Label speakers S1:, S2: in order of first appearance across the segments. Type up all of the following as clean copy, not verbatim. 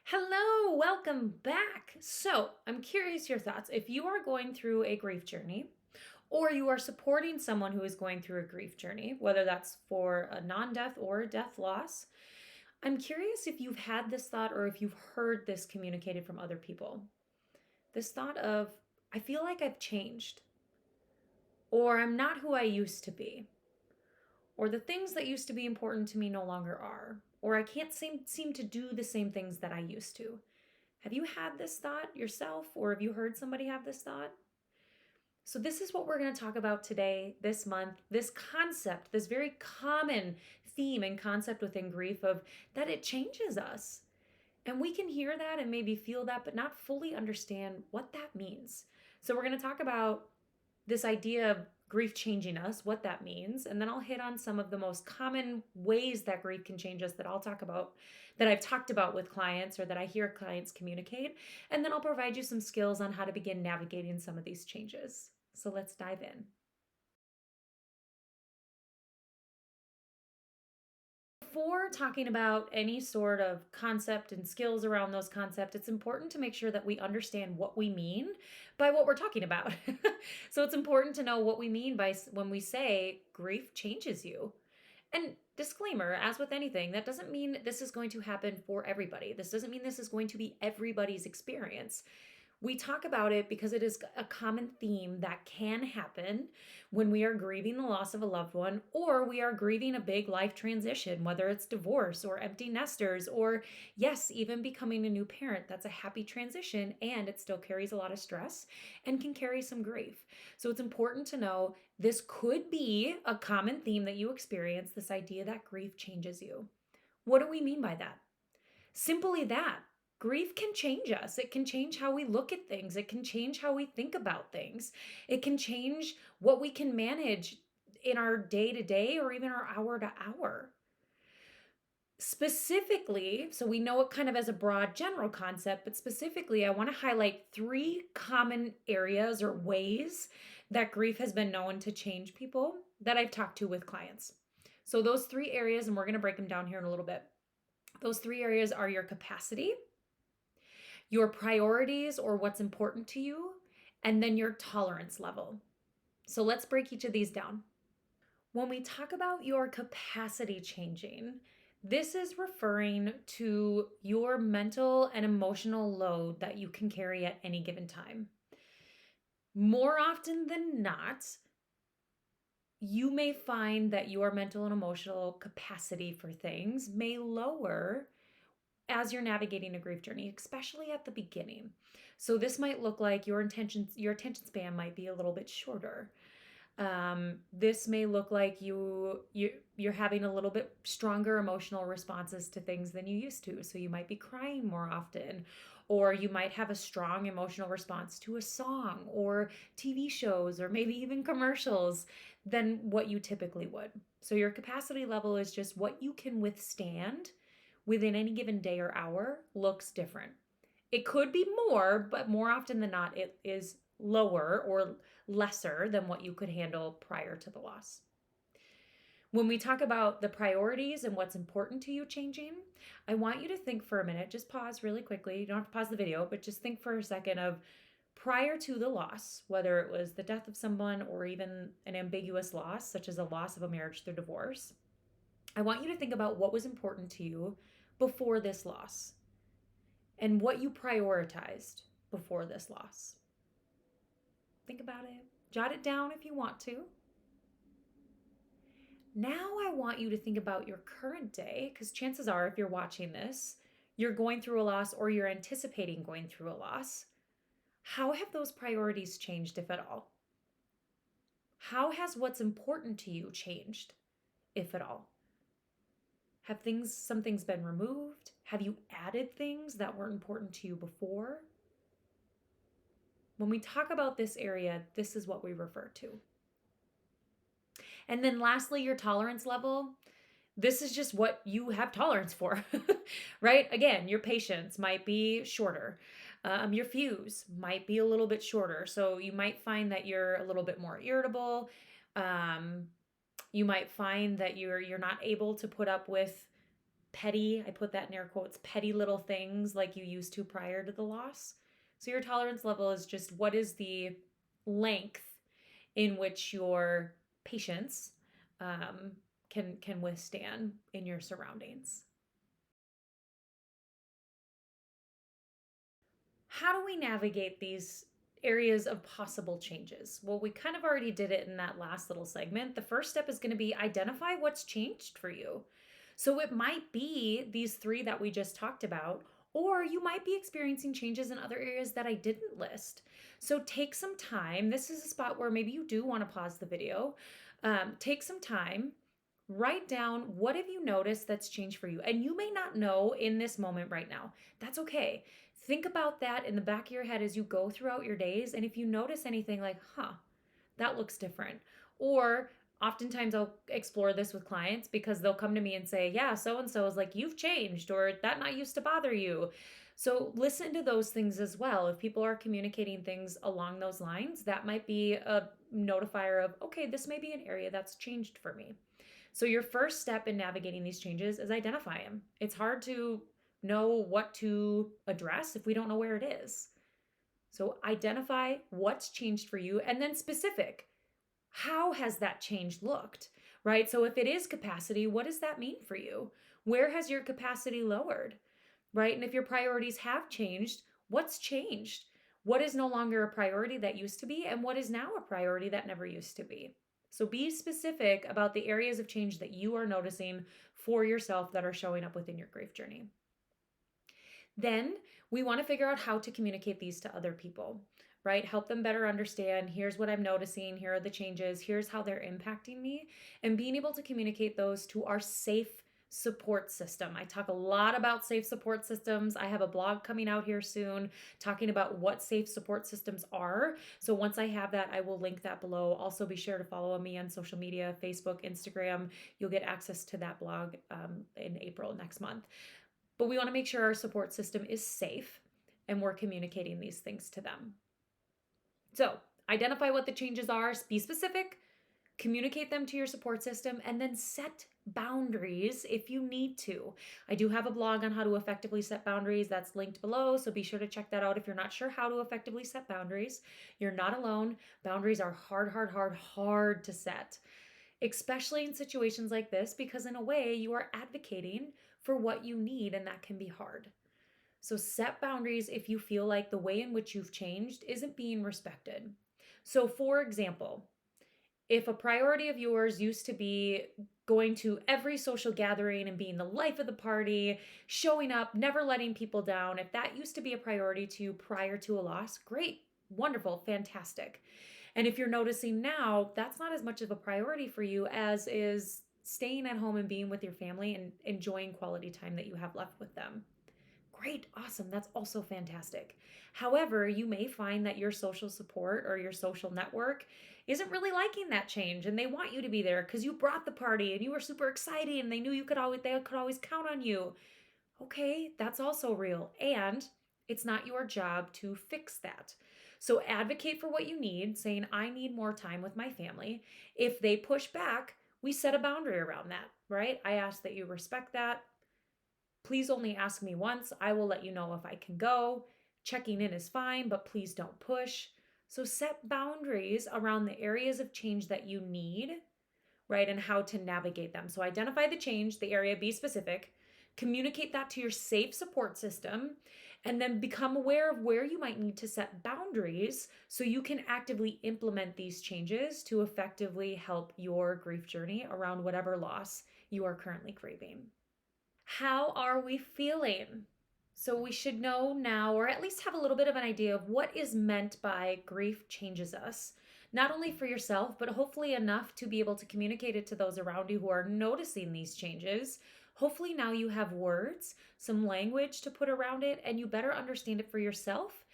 S1: Hello, welcome back. So, I'm curious your thoughts. If you are going through a grief journey, or you are supporting someone who is going through a grief journey, whether that's for a non death or a death loss, I'm curious if you've had this thought or if you've heard this communicated from other people. This thought of, I feel like I've changed, or I'm not who I used to be, or the things that used to be important to me no longer are, or I can't seem to do the same things that I used to. Have you had this thought yourself, or have you heard somebody have this thought? So, this is what we're going to talk about today, this month, this concept, this very common theme and concept within grief of that it changes us. And we can hear that and maybe feel that, but not fully understand what that means. So, we're going to talk about this idea of grief changing us, what that means, and then I'll hit on some of the most common ways that grief can change us that I'll talk about, that I've talked about with clients or that I hear clients communicate, and then I'll provide you some skills on how to begin navigating some of these changes. So let's dive in. Before talking about any sort of concept and skills around those concepts, it's important to make sure that we understand what we mean by what we're talking about. So it's important to know what we mean by when we say grief changes you. And disclaimer, as with anything, that doesn't mean this is going to happen for everybody. This doesn't mean this is going to be everybody's experience. We talk about it because it is a common theme that can happen when we are grieving the loss of a loved one or we are grieving a big life transition, whether it's divorce or empty nesters or, yes, even becoming a new parent. That's a happy transition and it still carries a lot of stress and can carry some grief. So it's important to know this could be a common theme that you experience, this idea that grief changes you. What do we mean by that? Simply that. Grief can change us. It can change how we look at things. It can change how we think about things. It can change what we can manage in our day to day or even our hour to hour. Specifically, so we know it kind of as a broad general concept, but specifically, I want to highlight three common areas or ways that grief has been known to change people that I've talked to with clients. So, those three areas, and we're going to break them down here in a little bit. Those three areas are your capacity, your priorities or what's important to you, and then your tolerance level. So let's break each of these down. When we talk about your capacity changing, this is referring to your mental and emotional load that you can carry at any given time. More often than not, you may find that your mental and emotional capacity for things may lower as you're navigating a grief journey, especially at the beginning. So this might look like your attention span might be a little bit shorter. This may look like you're having a little bit stronger emotional responses to things than you used to. So you might be crying more often, or you might have a strong emotional response to a song or TV shows or maybe even commercials than what you typically would. So your capacity level is just what you can withstand within any given day or hour looks different. It could be more, but more often than not, it is lower or lesser than what you could handle prior to the loss. When we talk about the priorities and what's important to you changing, I want you to think for a minute, just pause really quickly. You don't have to pause the video, but just think for a second of prior to the loss, whether it was the death of someone or even an ambiguous loss, such as a loss of a marriage through divorce. I want you to think about what was important to you before this loss and what you prioritized before this loss. Think about it. Jot it down if you want to. Now I want you to think about your current day, because chances are, if you're watching this, you're going through a loss or you're anticipating going through a loss. How have those priorities changed, if at all? How has what's important to you changed, if at all? Have some things been removed? Have you added things that weren't important to you before? When we talk about this area, this is what we refer to. And then lastly, your tolerance level. This is just what you have tolerance for, right? Again, your patience might be shorter. Your fuse might be a little bit shorter. So you might find that you're a little bit more irritable. You might find that you're not able to put up with petty, I put that in air quotes, petty little things like you used to prior to the loss. So your tolerance level is just what is the length in which your patience um, can withstand in your surroundings. How do we navigate these areas of possible changes? Well, we kind of already did it in that last little segment. The first step is going to be identify what's changed for you. So it might be these three that we just talked about, or you might be experiencing changes in other areas that I didn't list. So take some time. This is a spot where maybe you do want to pause the video. Take some time, write down what have you noticed that's changed for you. And you may not know in this moment right now. That's okay. Think about that in the back of your head as you go throughout your days. And if you notice anything like, that looks different. Or oftentimes I'll explore this with clients because they'll come to me and say, yeah, so and so is like, you've changed, or that not used to bother you. So listen to those things as well. If people are communicating things along those lines, that might be a notifier of, okay, this may be an area that's changed for me. So your first step in navigating these changes is identify them. It's hard to know what to address if we don't know where it is. So identify what's changed for you, and then specific. How has that change looked? Right? So if it is capacity, what does that mean for you? Where has your capacity lowered? Right? And if your priorities have changed, what's changed? What is no longer a priority that used to be, and what is now a priority that never used to be? So be specific about the areas of change that you are noticing for yourself that are showing up within your grief journey. Then we want to figure out how to communicate these to other people, right? Help them better understand, here's what I'm noticing, here are the changes, here's how they're impacting me, and being able to communicate those to our safe support system. I talk a lot about safe support systems. I have a blog coming out here soon talking about what safe support systems are. So once I have that, I will link that below. Also, be sure to follow me on social media, Facebook, Instagram. You'll get access to that blog in April next month. But we want to make sure our support system is safe and we're communicating these things to them. So identify what the changes are, be specific, communicate them to your support system, and then set boundaries if you need to. I do have a blog on how to effectively set boundaries that's linked below, so be sure to check that out if you're not sure how to effectively set boundaries. You're not alone. Boundaries are hard to set, especially in situations like this, because in a way you are advocating for what you need, and that can be hard. So set boundaries if you feel like the way in which you've changed isn't being respected. So, for example, if a priority of yours used to be going to every social gathering and being the life of the party, showing up, never letting people down, if that used to be a priority to you prior to a loss, great, wonderful, fantastic. And if you're noticing now that's not as much of a priority for you as is staying at home and being with your family and enjoying quality time that you have left with them, great, awesome, that's also fantastic. However, you may find that your social support or your social network isn't really liking that change, and they want you to be there because you brought the party and you were super excited and they knew they could always count on you. Okay, that's also real, and it's not your job to fix that. So advocate for what you need, saying I need more time with my family. If they push back, we set a boundary around that, right? I ask that you respect that. Please only ask me once. I will let you know if I can go. Checking in is fine, but please don't push. So set boundaries around the areas of change that you need, right? And how to navigate them. So identify the change, the area, be specific, communicate that to your safe support system, and then become aware of where you might need to set boundaries so you can actively implement these changes to effectively help your grief journey around whatever loss you are currently grieving. How are we feeling? So we should know now, or at least have a little bit of an idea of what is meant by grief changes us, not only for yourself, but hopefully enough to be able to communicate it to those around you who are noticing these changes. Hopefully now you have words, some language to put around it, and you better understand it for yourself.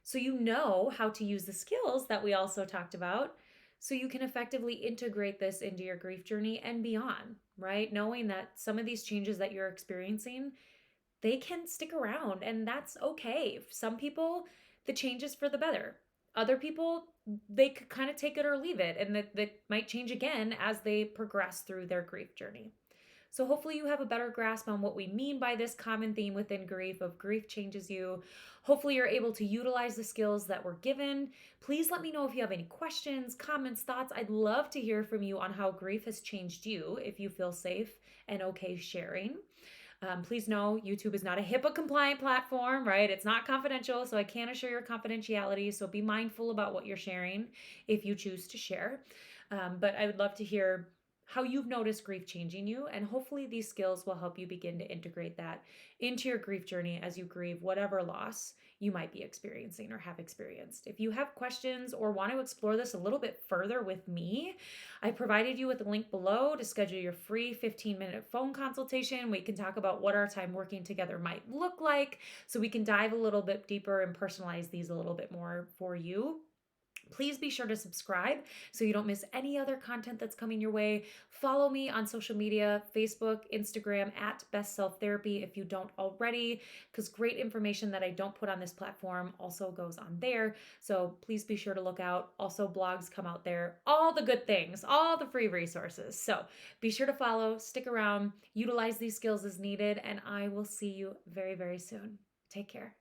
S1: So you know how to use the skills that we also talked about so you can effectively integrate this into your grief journey and beyond, right? Knowing that some of these changes that you're experiencing, they can stick around, and that's okay. Some people, the change is for the better. Other people, they could kind of take it or leave it, and that might change again as they progress through their grief journey. So hopefully you have a better grasp on what we mean by this common theme within grief of grief changes you. Hopefully you're able to utilize the skills that were given. Please let me know if you have any questions, comments, thoughts. I'd love to hear from you on how grief has changed you if you feel safe and okay sharing. Please know YouTube is not a HIPAA compliant platform, right? It's not confidential, so I can't assure your confidentiality. So be mindful about what you're sharing if you choose to share. But I would love to hear how you've noticed grief changing you, and hopefully these skills will help you begin to integrate that into your grief journey as you grieve whatever loss you might be experiencing or have experienced. If you have questions or want to explore this a little bit further with me, I provided you with a link below to schedule your free 15-minute phone consultation. We can talk about what our time working together might look like so we can dive a little bit deeper and personalize these a little bit more for you. Please be sure to subscribe so you don't miss any other content that's coming your way. Follow me on social media, Facebook, Instagram at Best Self Therapy if you don't already, because great information that I don't put on this platform also goes on there. So please be sure to look out. Also, blogs come out there, all the good things, all the free resources. So be sure to follow, stick around, utilize these skills as needed, and I will see you very, very soon. Take care.